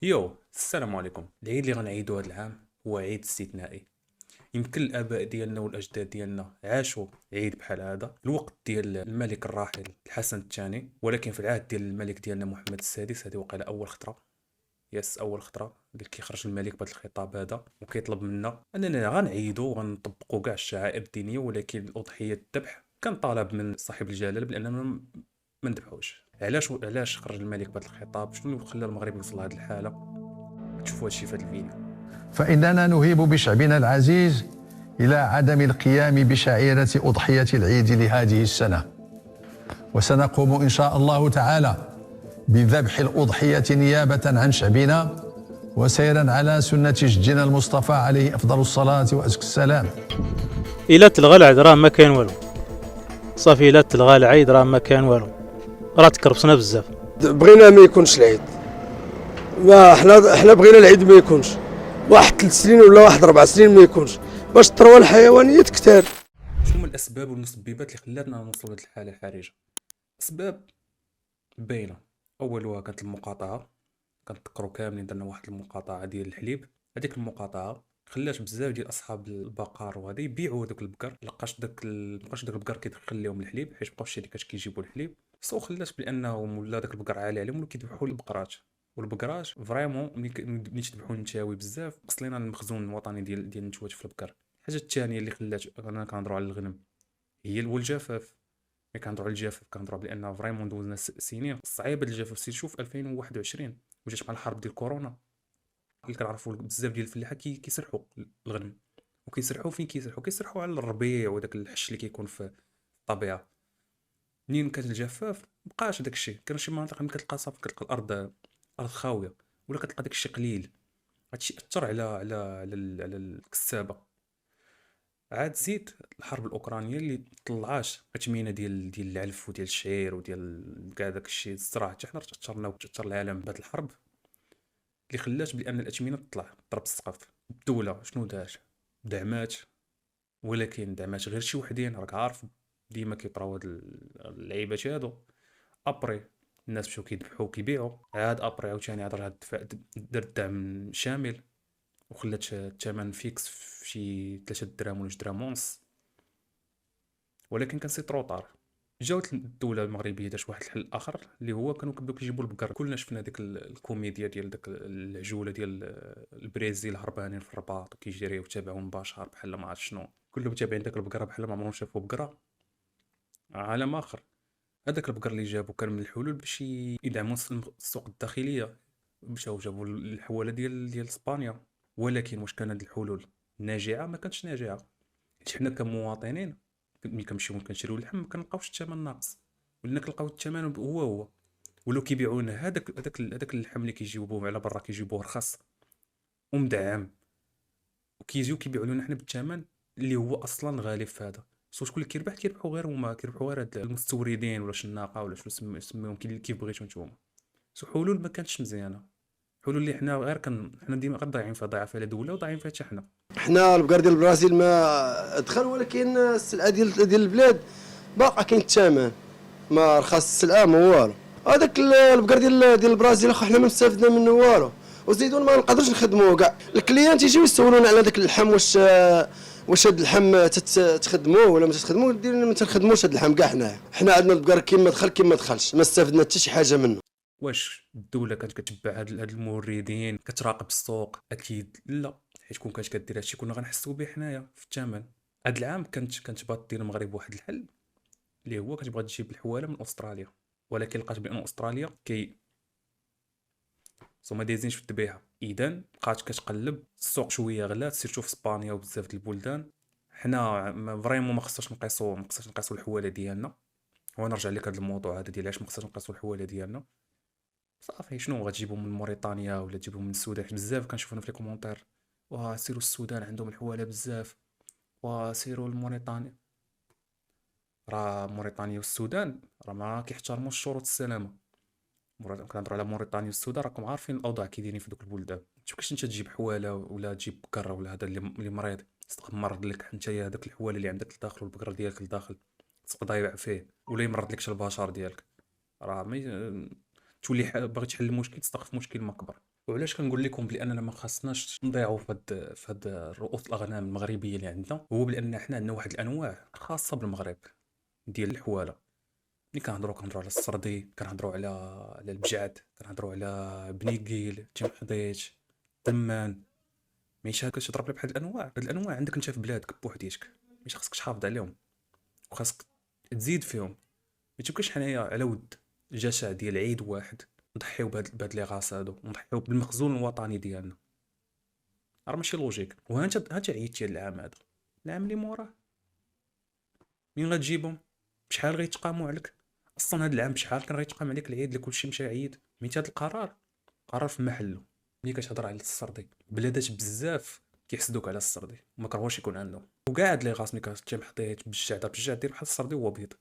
السلام عليكم. العيد اللي غنعيدو هذا العام هو عيد استثنائي. يمكن الاباء ديالنا والاجداد ديالنا عاشوا عيد بحال هذا الوقت ديال الملك الراحل الحسن الثاني، ولكن في العهد ديال الملك ديالنا محمد السادس هذه وقيله اول خطره. اول خطره اللي كيخرج الملك بهذا الخطاب هذا وكيطلب منا اننا غنعيدو وغنطبقوا كاع الشعائر الدينيه، ولكن الاضحيه الذبح كان طلب من صاحب الجلاله باننا ما نذبحوش. علاش خرج الملك بهذا الخطاب؟ شنو اللي خلى المغرب يوصل لهذه الحاله؟ تشوفوا هادشي في هاد الفيديو. فإننا نهيب بشعبنا العزيز إلى عدم القيام بشعيرة أضحية العيد لهذه السنة، وسنقوم إن شاء الله تعالى بذبح الأضحية نيابة عن شعبنا وسيرا على سنة جدنا المصطفى عليه أفضل الصلاة وأزكى السلام. إلا تلغى العيد راه ما كاين والو، صافي إلا تلغى العيد راه ما كاين والو، راه تكربصنا بزاف. بغينا ما يكونش العيد، ما احنا بغينا العيد ما يكونش، واحد 3 سنين ولا واحد 4 سنين ما يكونش، باش الثروه الحيوانيه تكثر. شنو هما الاسباب والمسببات اللي خلاتنا نوصلوا لهاد الحاله الحرجه؟ اسباب باينه. اولها كانت المقاطعه. كنتذكروا كاملين درنا واحد المقاطعه ديال الحليب. هذيك المقاطعه خلات بزاف ديال اصحاب البقر وهذا يبيعوا داك البقر، مابقاش داك البقر كيدخل لهم الحليب، حيت بقاو الشركات كيجيبوا الحليب. سو خلات بانهم ولا داك البقر عالي عليهم ولاو كيذبحوا البقرات. والبقرات فريمون ملي تذبحوا نتاوي بزاف نقص لينا المخزون الوطني ديال النتوات في البقر. الحاجه الثانيه اللي خلات انا كنهضروا على الغنم هو الجفاف. ملي كنهضروا على الجفاف كنهضروا بان فريمون دوزنا سنين صعيبه الجفاف. سير شوف 2021 وجات مع الحرب ديال كورونا، اللي كنعرفوا بزاف ديال الفلاحه كيسرحوا الغنم. وكيسرحوا فين كيسرحوا على الربيع وداك الحش اللي كيكون في الطبيعه. منين كان الجفاف مبقاش داك الشيء. كان شي مناطق ملي كتلقى صافي كتلقى الارض خاويه، ولا كتلقى داك الشيء قليل. هادشي اثر على الكسابه. عاد زيد الحرب الاوكرانيه اللي طلعات اثمنه ديال العلف وديال الشعير وديال كاع داك الشيء الزراعه. حتى حنا تاثرنا وتاثر العالم بهاد الحرب اللي خلات بان الاثمنه تطلع ضرب السقف. الدوله شنو دارت؟ دعمات، ولكن دعمات غير شي وحدين. راك عارف ديما كيطراو هاد اللعيبات هادو. ابري الناس مشاو كيذبحوا وكيبيعوا، عاد ابري عاوتاني عاد راه درت دعم شامل وخلات الثمن فيكس في شي 3 دراهم ولا 2 دراهم ونص. ولكن كان سي طار. جاوت الدوله المغربيه دارت واحد الحل اخر اللي هو كانوا كيبداو كيجيبوا البقر. كلنا شفنا ديك الكوميديا ديال داك العجوله ديال البرازيل هربانين في الرباط وكيجريو تابعهم بشر بحال ما عرفت شنو، كلهم تابعين داك البقره بحال ما عمرهم شافوا بقره. عالم اخر. هذاك البقر اللي جابو كان من الحلول باش يدعموا السوق الداخليه. مشاو جابوا الحواله ديال اسبانيا. ولكن واش كان هاد الحلول ناجعه؟ ما كانتش ناجعه. حيت حنا كمواطنين ملي كنمشيو كنشريو اللحم ما كنلقاوش الثمن ناقص، ولينا كنلقاو الثمن هو. ولو كيبيعوا لنا هذاك اللحم اللي كيجيبوه على برا كيجيبوه رخص ومدعم، وكيجيو كيبيعوا لنا حنا بالثمن اللي هو اصلا غالي في هذا. سو شكون اللي كيربحوا غير هما، كيربحوا غير هاد المستوردين ولا الشناقه ولا شنو سميهم كيف بغيتو نتوما. سو حلول ما كانتش مزيانه. حلول اللي حنا غير حنا ديما غير ضايعين فيها، ضايعه فيها الدوله وضايعين فيها حتى حنا. احنا البقر ديال البرازيل ما دخل، ولكن السلعه ديال البلاد باقا كاين الثمن، ما رخص السلعه ما والو. هذاك البقر ديال البرازيل اخو حنا ما استفدنا منه والو، وزيدون ما نقدرش نخدموه كاع. الكليانت يجيو يسولونا على داك اللحم، واش هاد اللحم تخدموه ولا ما تخدموه. ما تنخدموش هاد اللحم كاع. حنا عندنا البقر كيما دخل كيما دخلش، ما استفدنا حتى شي حاجه منه. واش الدوله كانت كتبع هاد الموردين كتراقب السوق؟ اكيد لا. حيت كون كانت كدير هادشي كنا غنحسوا به حنايا في الثمن. هاد العام كانت باغا دير المغرب واحد الحل اللي هو كتبغى تجيب الحواله من استراليا، ولكن لقات بان استراليا ما دايزينش في الذبيحه. اذا بقات كتقلب السوق شويه غلات، سيرتو في اسبانيا وبزاف د البلدان. حنا فريمون ما خصناش نقيسوا الحواله ديالنا. ونرجع لك هذا الموضوع هذا ديال علاش ما خصناش نقيسوا الحواله ديالنا. صافي شنو غتجيبوا من موريتانيا ولا تجيبوا من السودان؟ حيت بزاف كنشوفنا في لي كومونتير وسيروا السودان عندهم الحواله بزاف، وسيروا لموريتانيا. راه موريتانيا والسودان راه ما كيحترموش شروط السلامه. كنهضروا على موريتانيا والسودان، راكم عارفين الاوضاع كي دايرين في دوك البلدان. تفكرش انت تجيب حواله ولا تجيب بقره ولا هذا اللي مريض يستمرض لك نتايا هذاك الحواله اللي عندك لداخل والبقره ديالك لداخل تبقى ضايع فيه، ولا يمرض لكش البشر ديالك. راه ما تولي باغي تحل المشكل تستقف مشكل ما كبر. وعلاش كنقول لكم باننا ما خاصناش نضيعوا في هاد رؤوس الاغنام المغربيه اللي عندنا، هو بان حنا عندنا واحد الانواع خاصه بالمغرب ديال الحواله. ملي كنهضروا على السردي، كنهضروا على البجعد، كنهضروا على بنيكيل، تيمحضيت، تمان. ماشي هكا تضرب لي بحال الانواع. هاد الانواع عندك انت في بلادك بوحديتك، ماشي خاصك تحافظ عليهم وخاصك تزيد فيهم. ما تبقاش حنايا على ود جشع ديال عيد واحد نضحيو بهاد لي غاس هادو، ونضحيو بالمخزون الوطني ديالنا. راه ماشي لوجيك. هانت عيدتي هاد العام هذا، العام اللي موراه منين غتجيبهم؟ بشحال غيتقاموا عليك؟ اصلا هاد العام بشحال كان غيتقام عليك العيد اللي كلشي مشى عيد؟ ميت هاد القرار قرار في محله. ملي كتهضر على السردي، بلادات بزاف كيحسدوك على السردي وما كرهوش يكون عندهم. وكاع هاد لي غاس ملي كتجي حطيت بالجعد دير بحال السردي هو بيض.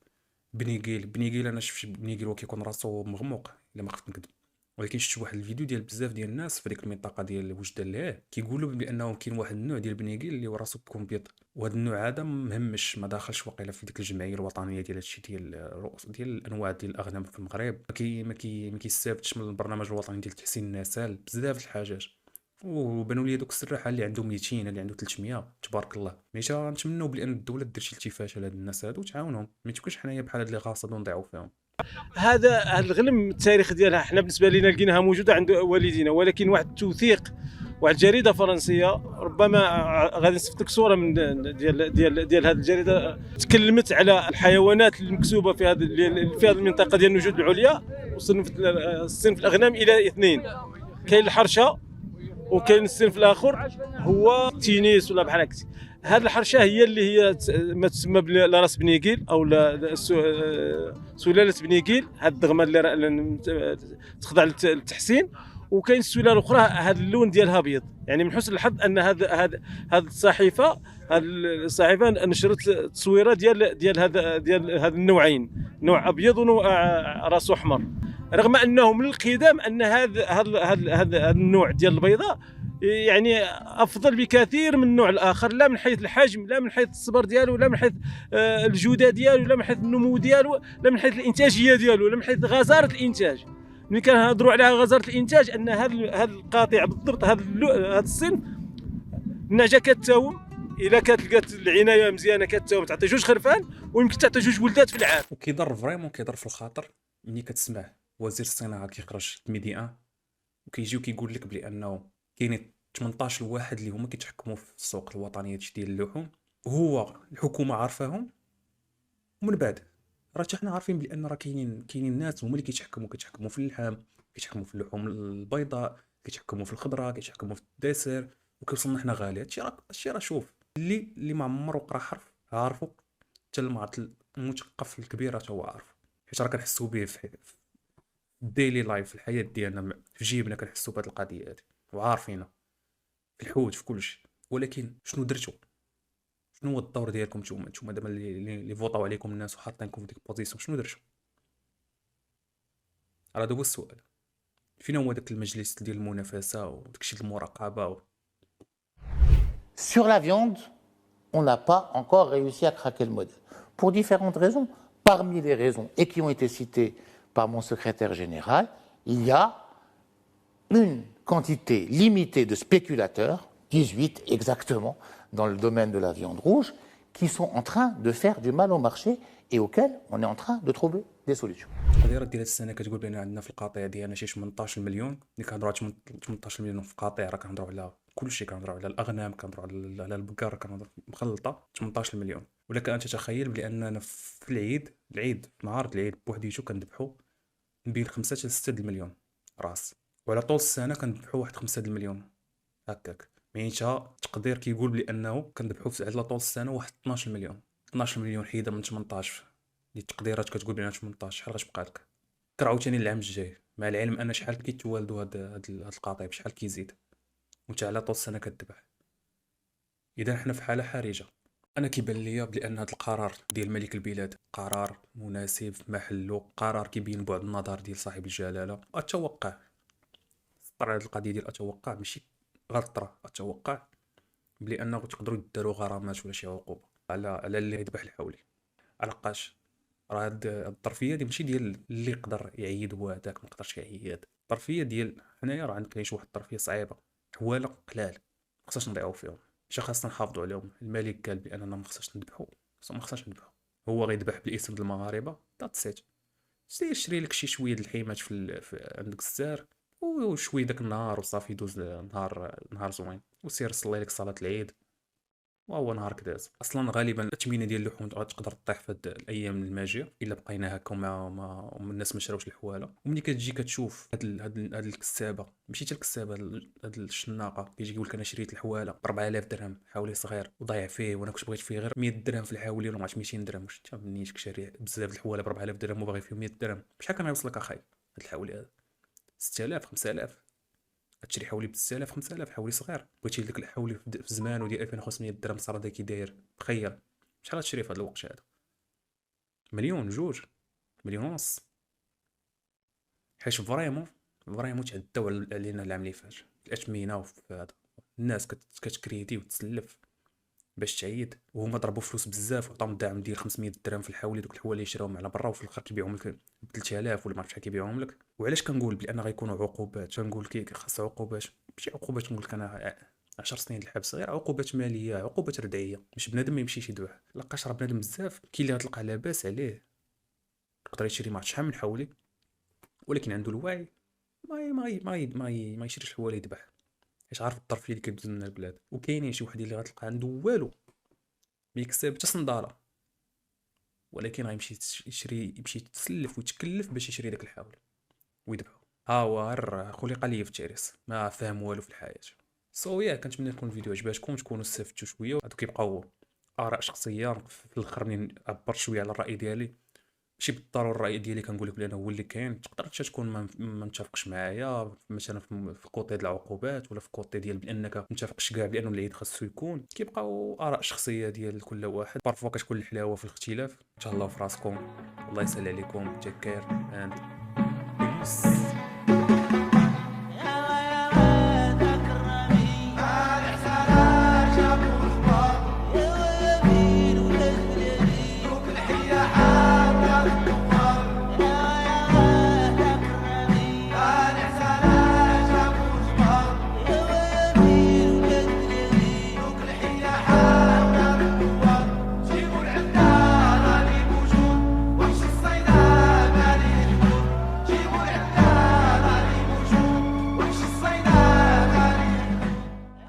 بنيكيل انا شفت بنيكيل هو كيكون راسو مغموق الا ما خفت نكذب. ولكن شفت واحد الفيديو ديال بزاف ديال الناس في ديك المنطقه ديال وجده اللي كيقولوا بانه كاين واحد النوع ديال البنيكيل اللي هو راسو كيكون بيض، وهذا النوع هذا مهمش، ما داخلش واقيلا في ديك الجمعيه الوطنيه ديال هادشي ديال الرؤوس ديال الانواع ديال الاغنام في المغرب. ما كيستافدش من البرنامج الوطني ديال تحسين النسل، بزاف د الحاجات. وبانوا لي دوك السراحه اللي عنده 200 اللي عنده 300 تبارك الله. ماشي نتمنوا بان الدوله دير شي التفاشه لهاد الناس هادو وتعاونهم، ما تبقاش حنايا بحال هاد لي غاصه نضيعوا فيهم. هذا الغنم التاريخ ديالها احنا بالنسبه لنا لقيناها موجوده عند والدينا، ولكن واحد التوثيق، واحد الجريده فرنسيه، ربما غادي نصيفط لك صوره من ديال هذه الجريده، تكلمت على الحيوانات المكسوبه في هذه المنطقه ديال النجود العليا، وصنفت الصنف الاغنام الى 2. كاين الحرشه وكاين الصنف الاخر هو تينيس ولا بحال هكا. هذه الحرشه هي اللي هي ما تسمى براس بنيكيل او سلاله بنيكيل، هذه الدغمه اللي تخضع للتحسين. وكاين السلاله الاخرى هذا اللون ديالها ابيض. يعني من حسن الحظ ان هذه الصحيفه نشرت تصويره ديال هذا النوعين، نوع ابيض ونوع راسه احمر. رغم انه من القدم ان هذا النوع ديال البيضاء يعني افضل بكثير من النوع الاخر، لا من حيث الحجم، لا من حيث الصبر ديالو، لا من حيث الجوده ديالو، لا من حيث النمو ديالو، لا من حيث الانتاجيه ديالو، لا من حيث غزاره الانتاج. ملي كنهضروا على غزاره الانتاج ان هذا القطيع بالضبط، هذا الصنف النعجه كتاوم الا كانت لقات العنايه مزيانه كتاوم تعطي 2 خرفان ويمكن تعطي 2 ولدات في العام. وكيضر فريمون، كيضر في الخاطر ملي كتسمع وزير الصناعه كيخرج ميديان وكيجيو كيقول لك بانه كاينين 18 واحد اللي هما كيتحكموا في السوق الوطنيه ديال اللحوم، وهو الحكومه عارفاهم. ومن بعد راه حتى حنا عارفين بان راه كاينين ناس هما اللي كيتحكموا في اللحم، كيتحكموا في اللحوم البيضاء، كيتحكموا في الخضره، كيتحكموا في الدسر، وكيوصلنا حنا غالي. هادشي راه شوف، اللي ما عمرو قرا حرف عارفو، حتى المثقف الكبير حتى هو عارف، حيت راه كنحسوا به في الديلي لايف، في الحياه ديالنا، في جيبنا كنحسوا بهاد القضيه هادي وعارفينها في الحوت في كلشي. ولكن شنو درتو؟ شنو هو الدور ديالكم نتوما دابا اللي فوطاو عليكم الناس وحاطينكم في ديك البوزيسيون؟ شنو درتو؟ راه هذا هو السؤال. فين هو داك المجلس ديال المنافسه وداكشي ديال المراقبه Sur la viande, on n'a pas encore réussi à craquer le modèle. Pour différentes raisons. Parmi les raisons, et qui ont été citées par mon secrétaire général, il y a une quantité limitée de spéculateurs, 18 exactement, dans le domaine de la viande rouge, qui sont en train de faire du mal au marché et auxquels on est en train de trouver des solutions. القضيه ديال هاد السنه كتقول بان عندنا في القطيع ديالنا شي 18 مليون. ملي كنهضروا على 18 مليون في القطيع راه كنهضروا على كلشي، كنهضروا على الاغنام، كنهضروا على البقر، كنهضروا مخلطه 18 مليون. ولكن انت تخيل باننا في العيد في نهار العيد بوحديتو كنذبحوا بين 5 حتى 6 المليون راس، وعلى طول السنه كنذبحوا واحد 5 المليون هكاك. يعني تقدير كيقول بانه كنذبحوا على طول السنه واحد 12 مليون. 12 مليون حيده من 18 اللي التقديرات كتقول بان 18، شحال غتبقى لك؟ عاوتاني العام الجاي، مع العلم ان شحال كيتوالدوا هاد القطيع، بشحال كيزيد وانت على طول السنه كتذبح. اذا حنا في حاله حرجه. انا كيبان ليا بان هذا القرار ديال ملك البلاد قرار مناسب في محله، قرار كيبين بعد النظر ديال صاحب الجلاله. اتوقع سطر هذه القضيه ديال اتوقع ماشي غلطره، اتوقع بانه تقدروا ديروا غرامات ولا شي عقوبه على اللي يذبح الحولي. علاقاش راه هاد الظرفيه دي ماشي ديال اللي يقدر يعيد هو هذاك ما يقدرش يعيد. الطرفيه ديال حنايا راه عندنا كاين شي واحد الطرفيه صعيبه، حواله قلال ما خصناش نضيعوا فيهم، ماشي خاصنا نحافظوا عليهم. الملك قال باننا ما خصناش نذبحوا، ما خصناش نذبحوا، هو غيذبح بالاسم ديال المغاربه تاتسيت. شري لك شي شويه د الحيمات عندك الزار، وشويه داك النهار وصافي، دوز نهار زوين، وسير صلي لك صلاه العيد، وهو نهارك داز. اصلا غالبا التثمينه ديال اللحوم غتقدر تطيح في هاد الايام الماجيه الا بقينا هكا وما الناس ما شراوش الحواله. وملي كتجي كتشوف هاد الكسابه، ماشي حتى الكسابه، هاد الشناقه كيجي يقول لك انا شريت الحواله ب 4000 درهم، حاولي صغير وضايع فيه، وانا كنت بغيت فيه غير 100 درهم في الحاولي، ولا ما عرفتش 200 درهم. واش انت منيتك شاري بزاف د الحواله ب 4000 درهم وباغي فيه 100 درهم؟ بشحال كان يوصلك اخاي هاد الحولي هذا؟ 6000 5000 تشري حولي ب 6000 5000 حولي صغير. بغيتي داك الحولي في زمانو ديال 2500 درهم صار هذا كي داير، تخيل شحال غتشري في هذا الوقت هذا؟ مليون، جوج مليون ونص. حيت فريمون تعداو علينا العام اللي فات الاثمنه، وفي هذا الناس كتكريدي وتسلف باش تعيد، وهما ضربوا فلوس بزاف وعطاهم الدعم ديال 500 درهم في الحولي، دوك الحوايج اللي شراوهم على برا، وفي الاخر كيبيعوهم لك ب 3000 ولا ما عرفتش شحال كيبيعوهم لك. وعلاش كنقول بان غيكونوا عقوبات؟ تنقول خاص عقوبات، ماشي عقوبات نقول لك انا 10 سنين الحبس، غير عقوبات ماليه، عقوبات ردعيه، باش بنادم ما يمشيش يذبح. لقاش راه بنادم بزاف كاين اللي غتلقى لاباس عليه يقدر يشري ما عرفتش شحال من حولي، ولكن عنده الوعي ما يشريش الحوالي يذبح، حيت عارف الظرفيه اللي كيدوز لنا البلاد. وكاينين شي واحد اللي غتلقى عنده والو ما يكسب حتى صنداله، ولكن غيمشي يمشي يتسلف ويتكلف باش يشري داك الحاول ويذبحو. ها هو غير خلق لي في التعريس، ما فاهم والو في الحياه. كنتمنى يكون الفيديو عجباتكم، تكونوا استفدتوا شويه. هادو كيبقاو اراء شخصيه، في الاخر منين عبرت شويه على الراي ديالي، ماشي بالضروره الراي ديالي كنقول لك بان هو اللي كاين. تقدر انت تكون ما متفقش معايا مثلا في كوطي ديال العقوبات، ولا في كوطي ديال بانك متفقش كاع بانه العيد خاصو يكون. كيبقاو اراء شخصيه ديال كل واحد، بارفوا كتكون الحلاوه في الاختلاف. تهلاو في راسكم، الله يسهل عليكم، تيك كير اند بيس.